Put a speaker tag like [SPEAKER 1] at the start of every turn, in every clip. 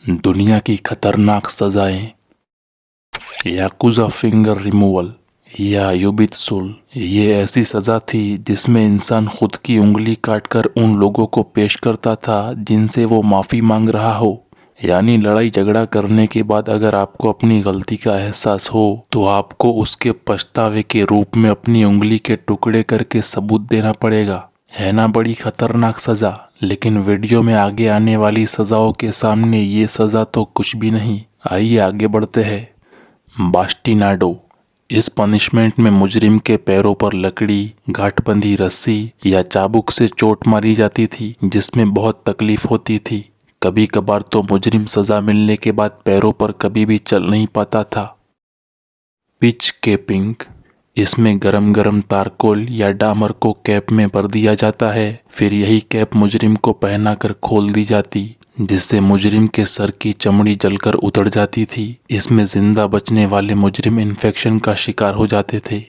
[SPEAKER 1] दुनिया की खतरनाक सजाएं। याकुजा फिंगर रिमूवल या युबित्सुल, ये ऐसी सजा थी जिसमें इंसान खुद की उंगली काटकर उन लोगों को पेश करता था जिनसे वो माफ़ी मांग रहा हो। यानी लड़ाई झगड़ा करने के बाद अगर आपको अपनी गलती का एहसास हो तो आपको उसके पछतावे के रूप में अपनी उंगली के टुकड़े करके सबूत देना पड़ेगा। है ना बड़ी खतरनाक सजा। लेकिन वीडियो में आगे आने वाली सजाओं के सामने ये सजा तो कुछ भी नहीं। आइए आगे बढ़ते हैं। बास्टिनाडो। इस पनिशमेंट में मुजरिम के पैरों पर लकड़ी, गांठबंधी रस्सी या चाबुक से चोट मारी जाती थी, जिसमें बहुत तकलीफ होती थी। कभी कभार तो मुजरिम सजा मिलने के बाद पैरों पर कभी भी चल नहीं पाता था। Pitch capping. इसमें गरम गरम तारकोल या डामर को कैप में भर दिया जाता है, फिर यही कैप मुजरिम को पहनाकर खोल दी जाती, जिससे मुजरिम के सर की चमड़ी जलकर उतर जाती थी। इसमें जिंदा बचने वाले मुजरिम इन्फेक्शन का शिकार हो जाते थे।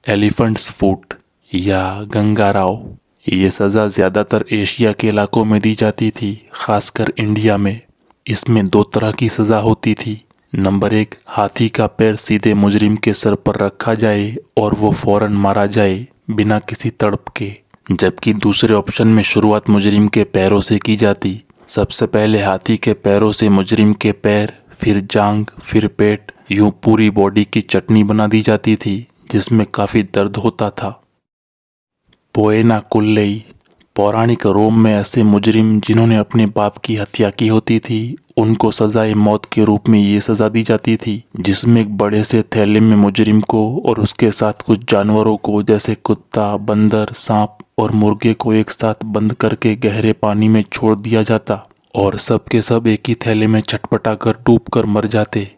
[SPEAKER 1] एलिफेंट्स फुट या गंगाराव। ये सज़ा ज़्यादातर एशिया के इलाकों में दी जाती थी, खासकर इंडिया में। इसमें दो तरह की सज़ा होती थी। नंबर 1, हाथी का पैर सीधे मुजरिम के सर पर रखा जाए और वो फौरन मारा जाए बिना किसी तड़प के। जबकि दूसरे ऑप्शन में शुरुआत मुजरिम के पैरों से की जाती। सबसे पहले हाथी के पैरों से मुजरिम के पैर, फिर जांग, फिर पेट, यूं पूरी बॉडी की चटनी बना दी जाती थी, जिसमें काफ़ी दर्द होता था। पोएना कुल्लई। पौराणिक रोम में ऐसे मुजरिम जिन्होंने अपने बाप की हत्या की होती थी, उनको सजाए मौत के रूप में ये सजा दी जाती थी, जिसमें एक बड़े से थैले में मुजरिम को और उसके साथ कुछ जानवरों को जैसे कुत्ता, बंदर, सांप और मुर्गे को एक साथ बंद करके गहरे पानी में छोड़ दिया जाता और सब के सब एक ही थैले में छटपटा कर डूब कर मर जाते।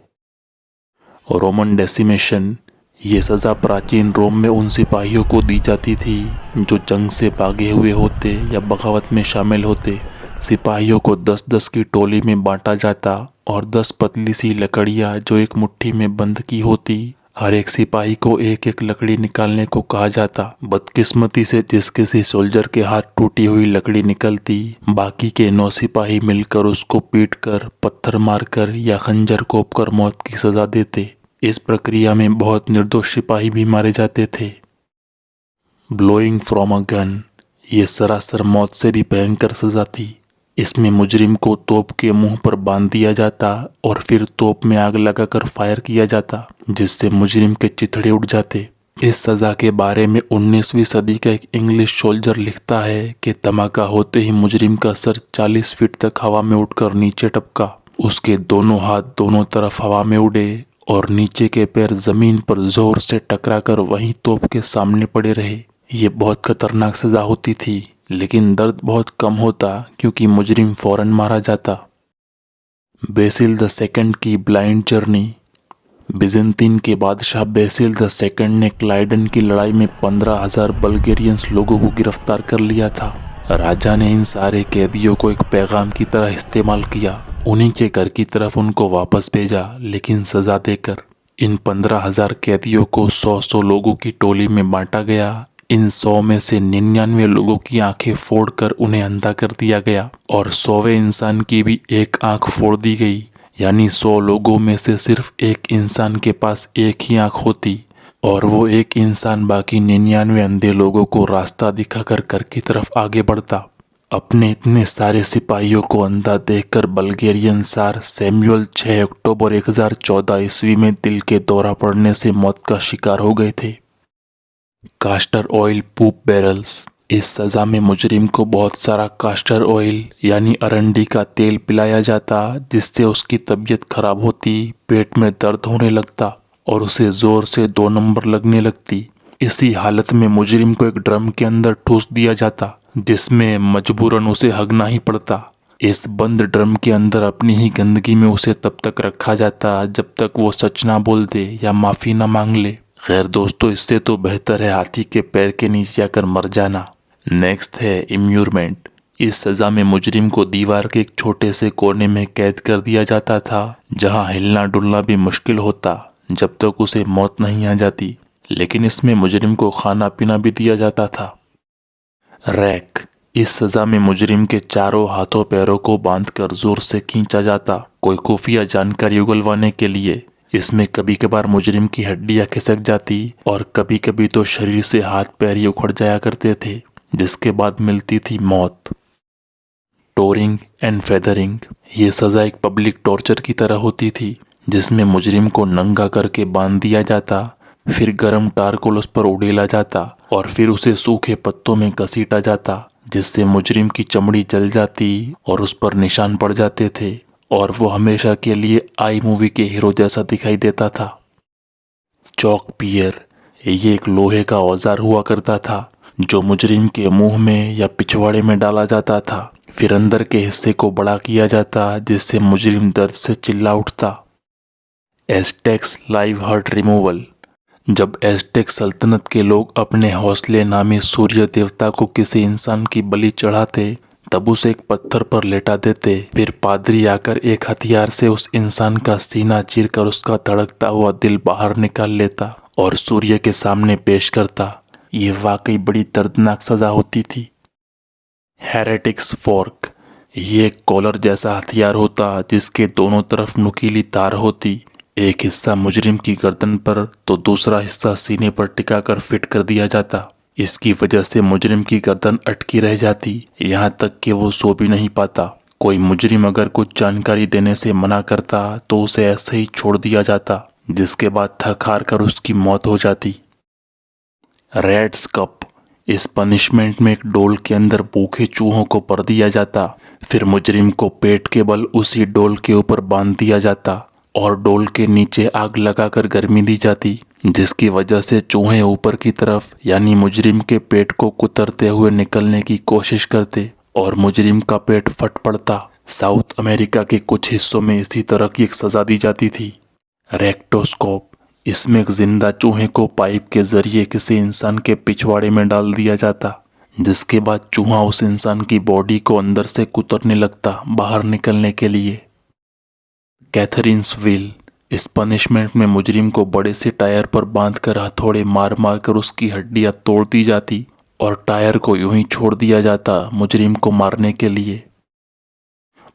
[SPEAKER 1] Roman decimation. ये सज़ा प्राचीन रोम में उन सिपाहियों को दी जाती थी जो जंग से भागे हुए होते या बगावत में शामिल होते। सिपाहियों को 10-10 की टोली में बांटा जाता और 10 पतली सी लकड़ियाँ जो एक मुट्ठी में बंद की होती, हर एक सिपाही को एक एक लकड़ी निकालने को कहा जाता। बदकिस्मती से जिस किसी सोल्जर के हाथ टूटी हुई लकड़ी निकलती, बाकी के 9 सिपाही मिलकर उसको पीटकर, पत्थर मारकर या खंजर कोपकर मौत की सज़ा देते। इस प्रक्रिया में बहुत निर्दोष सिपाही भी मारे जाते थे। Blowing from a gun. ये सरासर मौत से भी भयंकर सजा थी। इसमें मुजरिम को तोप के मुंह पर बांध दिया जाता और फिर तोप में आग लगाकर फायर किया जाता, जिससे मुजरिम के चिथड़े उड़ जाते। इस सजा के बारे में 19वीं सदी का एक इंग्लिश सोल्जर लिखता है कि धमाका होते ही मुजरिम का सर 40 फीट तक हवा में उठकर नीचे टपका। उसके दोनों हाथ दोनों तरफ हवा में उड़े और नीचे के पैर जमीन पर जोर से टकराकर वहीं तोप के सामने पड़े रहे। ये बहुत खतरनाक सजा होती थी, लेकिन दर्द बहुत कम होता क्योंकि मुजरिम फौरन मारा जाता। बेसिल द सेकंड की ब्लाइंड जर्नी। बिजेंतीन के बादशाह बेसिल द सेकंड ने क्लाइडन की लड़ाई में 15,000 बल्गेरियंस लोगों को गिरफ्तार कर लिया था। राजा ने इन सारे कैदियों को एक पैगाम की तरह इस्तेमाल किया, उन्हीं के घर की तरफ उनको वापस भेजा, लेकिन सजा देकर। इन 15,000 कैदियों को 100-100 लोगों की टोली में बांटा गया। इन 100 में से 99 लोगों की आंखें फोड़कर उन्हें अंधा कर दिया गया और 100वें इंसान की भी एक आंख फोड़ दी गई। यानी 100 लोगों में से सिर्फ एक इंसान के पास एक ही आंख होती और वो एक इंसान बाकी 99 अंधे लोगों को रास्ता दिखाकर घर की तरफ आगे बढ़ता। अपने इतने सारे सिपाहियों को अंधा देखकर बल्गेरियन सार सैमुअल 6 अक्टूबर 1014 ईस्वी में दिल के दौरा पड़ने से मौत का शिकार हो गए थे। कास्टर ऑयल पूप बैरल्स। इस सज़ा में मुजरिम को बहुत सारा कास्टर ऑयल यानी अरंडी का तेल पिलाया जाता, जिससे उसकी तबीयत खराब होती, पेट में दर्द होने लगता और उसे जोर से 2 नंबर लगने लगती। इसी हालत में मुजरिम को एक ड्रम के अंदर ठूस दिया जाता, जिसमें मजबूरन उसे हगना ही पड़ता। इस बंद ड्रम के अंदर अपनी ही गंदगी में उसे तब तक रखा जाता जब तक वो सच ना बोल दे या माफ़ी ना मांग ले। खैर दोस्तों, इससे तो बेहतर है हाथी के पैर के नीचे आकर मर जाना। नेक्स्ट है इम्यूरमेंट। इस सज़ा में मुजरिम को दीवार के एक छोटे से कोने में कैद कर दिया जाता था, जहां हिलना डुलना भी मुश्किल होता जब तक उसे मौत नहीं आ जाती। लेकिन इसमें मुजरिम को खाना पीना भी दिया जाता था। रैक। इस सजा में मुजरिम के चारों हाथों पैरों को बांधकर जोर से खींचा जाता, कोई खुफिया जानकारी उगलवाने के लिए। इसमें कभी कभार मुजरिम की हड्डियां खिसक जाती और कभी कभी तो शरीर से हाथ पैर ही उखड़ जाया करते थे, जिसके बाद मिलती थी मौत। टोरिंग एंड फेदरिंग, ये सजा एक पब्लिक टॉर्चर की तरह होती थी, जिसमें मुजरिम को नंगा करके बांध दिया जाता, फिर गर्म टारकोल उस पर उड़ेला जाता और फिर उसे सूखे पत्तों में घसीटा जाता, जिससे मुजरिम की चमड़ी जल जाती और उस पर निशान पड़ जाते थे और वो हमेशा के लिए आई मूवी के हीरो जैसा दिखाई देता था। चौक पियर, ये एक लोहे का औजार हुआ करता था जो मुजरिम के मुंह में या पिछवाड़े में डाला जाता था, फिर अंदर के हिस्से को बड़ा किया जाता जिससे मुजरिम दर्द से चिल्ला उठता। एज़टेक्स लाइव हार्ट रिमूवल, जब एज़टेक सल्तनत के लोग अपने हौसले नामी सूर्य देवता को किसी इंसान की बलि चढ़ाते, तब उसे एक पत्थर पर लेटा देते, फिर पादरी आकर एक हथियार से उस इंसान का सीना चीरकर उसका धड़कता हुआ दिल बाहर निकाल लेता और सूर्य के सामने पेश करता। ये वाकई बड़ी दर्दनाक सजा होती थी। हेरेटिक्स फॉर्क, ये एक कॉलर जैसा हथियार होता जिसके दोनों तरफ नुकीली तार होती, एक हिस्सा मुजरिम की गर्दन पर तो दूसरा हिस्सा सीने पर टिकाकर फिट कर दिया जाता। इसकी वजह से मुजरिम की गर्दन अटकी रह जाती, यहाँ तक कि वो सो भी नहीं पाता। कोई मुजरिम अगर कुछ जानकारी देने से मना करता तो उसे ऐसे ही छोड़ दिया जाता, जिसके बाद थक हार कर उसकी मौत हो जाती। रैट्स कप, इस पनिशमेंट में एक डोल के अंदर भूखे चूहों को भर दिया जाता, फिर मुजरिम को पेट के बल उसी डोल के ऊपर बांध दिया जाता और डोल के नीचे आग लगाकर गर्मी दी जाती, जिसकी वजह से चूहे ऊपर की तरफ यानी मुजरिम के पेट को कुतरते हुए निकलने की कोशिश करते और मुजरिम का पेट फट पड़ता। साउथ अमेरिका के कुछ हिस्सों में इसी तरह की एक सजा दी जाती थी। रेक्टोस्कोप, इसमें एक जिंदा चूहे को पाइप के जरिए किसी इंसान के पिछवाड़े में डाल दिया जाता, जिसके बाद चूहा उस इंसान की बॉडी को अंदर से कुतरने लगता बाहर निकलने के लिए। कैथरीन्स व्हील, इस पनिशमेंट में मुजरिम को बड़े से टायर पर बांधकर हथौड़े मार मार कर उसकी हड्डियां तोड़ दी जाती और टायर को यूं ही छोड़ दिया जाता मुजरिम को मारने के लिए।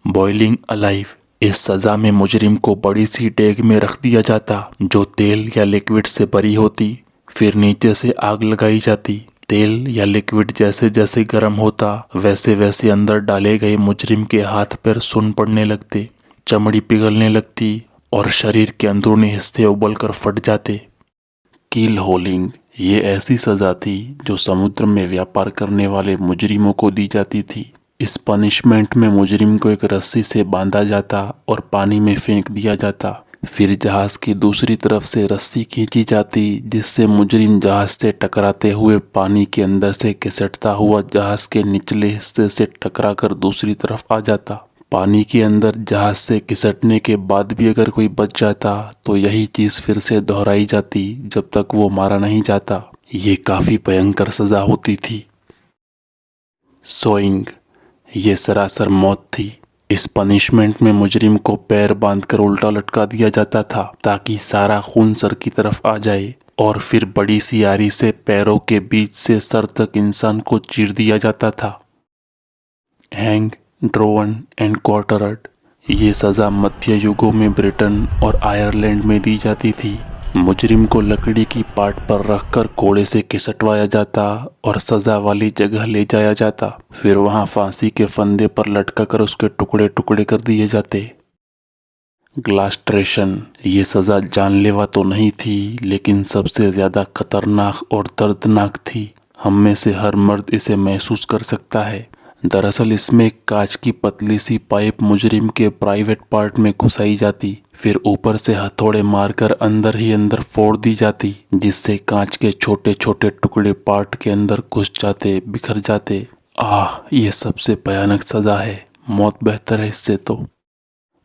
[SPEAKER 1] बॉइलिंग अलाइव, इस सजा में मुजरिम को बड़ी सी डेग में रख दिया जाता जो तेल या लिक्विड से भरी होती, फिर नीचे से आग लगाई जाती। तेल या लिक्विड जैसे जैसे गर्म होता वैसे वैसे अंदर डाले गए मुजरिम के हाथ पैर सुन्न पड़ने लगते, चमड़ी पिघलने लगती और शरीर के अंदरूनी हिस्से उबलकर फट जाते। कील होलिंग, ये ऐसी सजा थी जो समुद्र में व्यापार करने वाले मुजरिमों को दी जाती थी। इस पनिशमेंट में मुजरिम को एक रस्सी से बांधा जाता और पानी में फेंक दिया जाता, फिर जहाज की दूसरी तरफ से रस्सी खींची जाती जिससे मुजरिम जहाज से टकराते हुए पानी के अंदर से घिसटता हुआ जहाज के निचले हिस्से से टकराकर दूसरी तरफ आ जाता। पानी के अंदर जहाज से घिसटने के बाद भी अगर कोई बच जाता तो यही चीज फिर से दोहराई जाती जब तक वो मारा नहीं जाता। ये काफी भयंकर सजा होती थी। सोइंग, ये सरासर मौत थी। इस पनिशमेंट में मुजरिम को पैर बांधकर उल्टा लटका दिया जाता था ताकि सारा खून सर की तरफ आ जाए और फिर बड़ी सी आरी से पैरों के बीच से सर तक इंसान को चीर दिया जाता था। हैंग, ड्रोवन एंड क्वार्टरड, ये सजा मध्य युगों में ब्रिटेन और आयरलैंड में दी जाती थी। मुजरिम को लकड़ी की पाट पर रखकर घोड़े से घिसटवाया जाता और सजा वाली जगह ले जाया जाता, फिर वहां फांसी के फंदे पर लटकाकर उसके टुकड़े टुकड़े कर दिए जाते। ग्लास्ट्रेशन, ये सजा जानलेवा तो नहीं थी लेकिन सबसे ज्यादा खतरनाक और दर्दनाक थी। हम में से हर मर्द इसे महसूस कर सकता है। दरअसल इसमें एक कांच की पतली सी पाइप मुजरिम के प्राइवेट पार्ट में घुसाई जाती, फिर ऊपर से हथौड़े मारकर अंदर ही अंदर फोड़ दी जाती जिससे कांच के छोटे छोटे टुकड़े पार्ट के अंदर घुस जाते, बिखर जाते। ये सबसे भयानक सजा है, मौत बेहतर है इससे तो।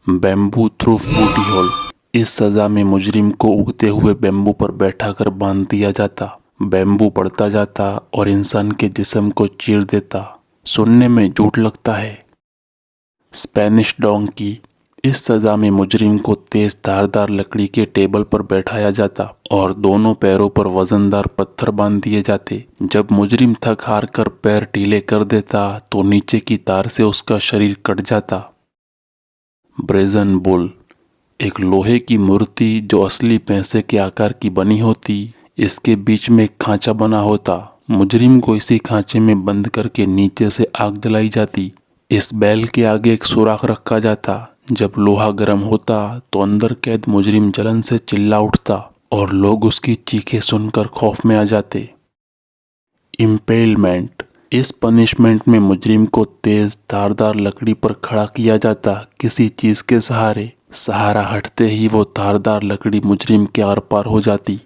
[SPEAKER 1] बैम्बू थ्रू बूटी होल, इस सजा में मुजरिम को उगते हुए बैम्बू पर बैठाकर बांध दिया जाता। बैम्बू बढ़ता जाता और इंसान के जिस्म को चीर देता। सुनने में झूठ लगता है। स्पेनिश डोंकी, इस सजा में मुजरिम को तेज धारदार लकड़ी के टेबल पर बैठाया जाता और दोनों पैरों पर वजनदार पत्थर बांध दिए जाते। जब मुजरिम थक हार कर पैर ढीले कर देता तो नीचे की तार से उसका शरीर कट जाता। ब्रेजन बुल, एक लोहे की मूर्ति जो असली पैसे के आकार की बनी होती। इसके बीच में एक खांचा बना होता। मुजरिम को इसी खांचे में बंद करके नीचे से आग जलाई जाती। इस बैल के आगे एक सुराख रखा जाता। जब लोहा गर्म होता तो अंदर कैद मुजरिम जलन से चिल्ला उठता और लोग उसकी चीखें सुनकर खौफ में आ जाते। इम्पेलमेंट, इस पनिशमेंट में मुजरिम को तेज धारदार लकड़ी पर खड़ा किया जाता किसी चीज के सहारे। सहारा हटते ही वो धारदार लकड़ी मुजरिम के आर पार हो जाती।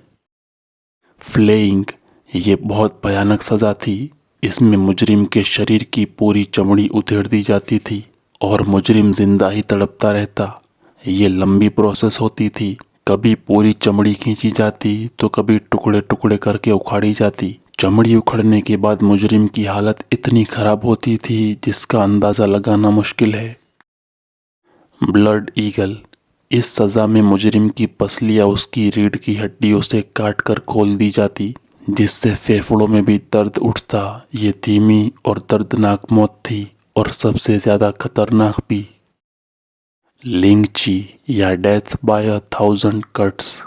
[SPEAKER 1] फ्लेइंग, ये बहुत भयानक सजा थी। इसमें मुजरिम के शरीर की पूरी चमड़ी उधेड़ दी जाती थी और मुजरिम जिंदा ही तड़पता रहता। ये लंबी प्रोसेस होती थी। कभी पूरी चमड़ी खींची जाती तो कभी टुकड़े टुकड़े करके उखाड़ी जाती। चमड़ी उखड़ने के बाद मुजरिम की हालत इतनी खराब होती थी जिसका अंदाजा लगाना मुश्किल है। ब्लड ईगल, इस सजा में मुजरिम की पसलियां उसकी रीढ़ की हड्डियों से काट कर खोल दी जाती जिससे फेफड़ों में भी दर्द उठता। ये धीमी और दर्दनाक मौत थी और सबसे ज्यादा खतरनाक भी। लिंगची या डेथ बाय 1000 कट्स,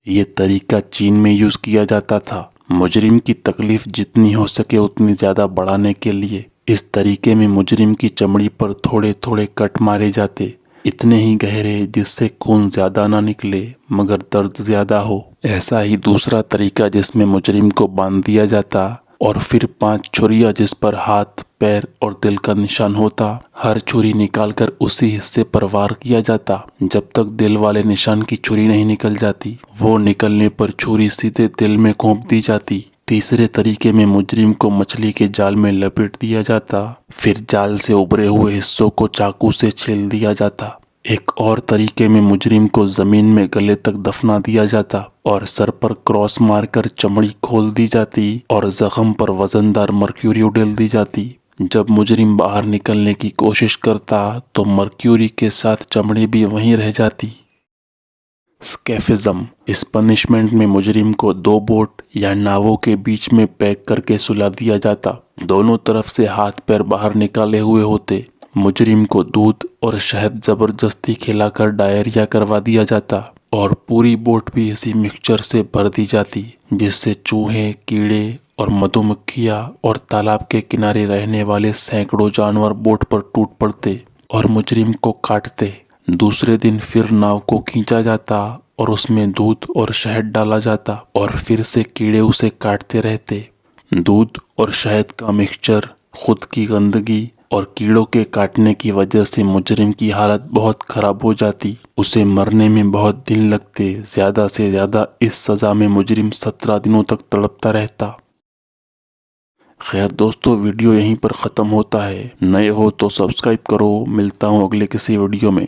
[SPEAKER 1] ये तरीका चीन में यूज किया जाता था मुजरिम की तकलीफ जितनी हो सके उतनी ज्यादा बढ़ाने के लिए। इस तरीके में मुजरिम की चमड़ी पर थोड़े थोड़े कट मारे जाते, इतने ही गहरे जिससे खून ज्यादा ना निकले मगर दर्द ज्यादा हो। ऐसा ही दूसरा तरीका जिसमें मुजरिम को बांध दिया जाता और फिर 5 छुरियां जिस पर हाथ, पैर और दिल का निशान होता, हर छुरी निकालकर उसी हिस्से पर वार किया जाता जब तक दिल वाले निशान की छुरी नहीं निकल जाती। वो निकलने पर छुरी सीधे दिल में घोंप दी जाती। तीसरे तरीके में मुजरिम को मछली के जाल में लपेट दिया जाता, फिर जाल से उभरे हुए हिस्सों को चाकू से छील दिया जाता। एक और तरीके में मुजरिम को जमीन में गले तक दफना दिया जाता और सर पर क्रॉस मारकर चमड़ी खोल दी जाती और जख्म पर वजनदार मर्क्यूरी उड़ेल दी जाती। जब मुजरिम बाहर निकलने की कोशिश करता तो मर्क्यूरी के साथ चमड़ी भी वहीं रह जाती। स्कैफिज्म, इस पनिशमेंट में मुजरिम को 2 बोट या नावों के बीच में पैक करके सुला दिया जाता। दोनों तरफ से हाथ पैर बाहर निकाले हुए होते। मुजरिम को दूध और शहद जबरदस्ती खिलाकर डायरिया करवा दिया जाता और पूरी बोट भी इसी मिक्सचर से भर दी जाती जिससे चूहे, कीड़े और मधुमक्खियां और तालाब के किनारे रहने वाले सैकड़ों जानवर बोट पर टूट पड़ते और मुजरिम को काटते। दूसरे दिन फिर नाव को खींचा जाता और उसमें दूध और शहद डाला जाता और फिर से कीड़े उसे काटते रहते। दूध और शहद का मिक्सचर खुद की गंदगी और कीड़ों के काटने की वजह से मुजरिम की हालत बहुत खराब हो जाती। उसे मरने में बहुत दिन लगते। ज्यादा से ज्यादा इस सजा में मुजरिम 17 दिनों तक तड़पता रहता। खैर दोस्तों, वीडियो यहीं पर ख़त्म होता है। नए हो तो सब्सक्राइब करो। मिलता हूँ अगले किसी वीडियो में।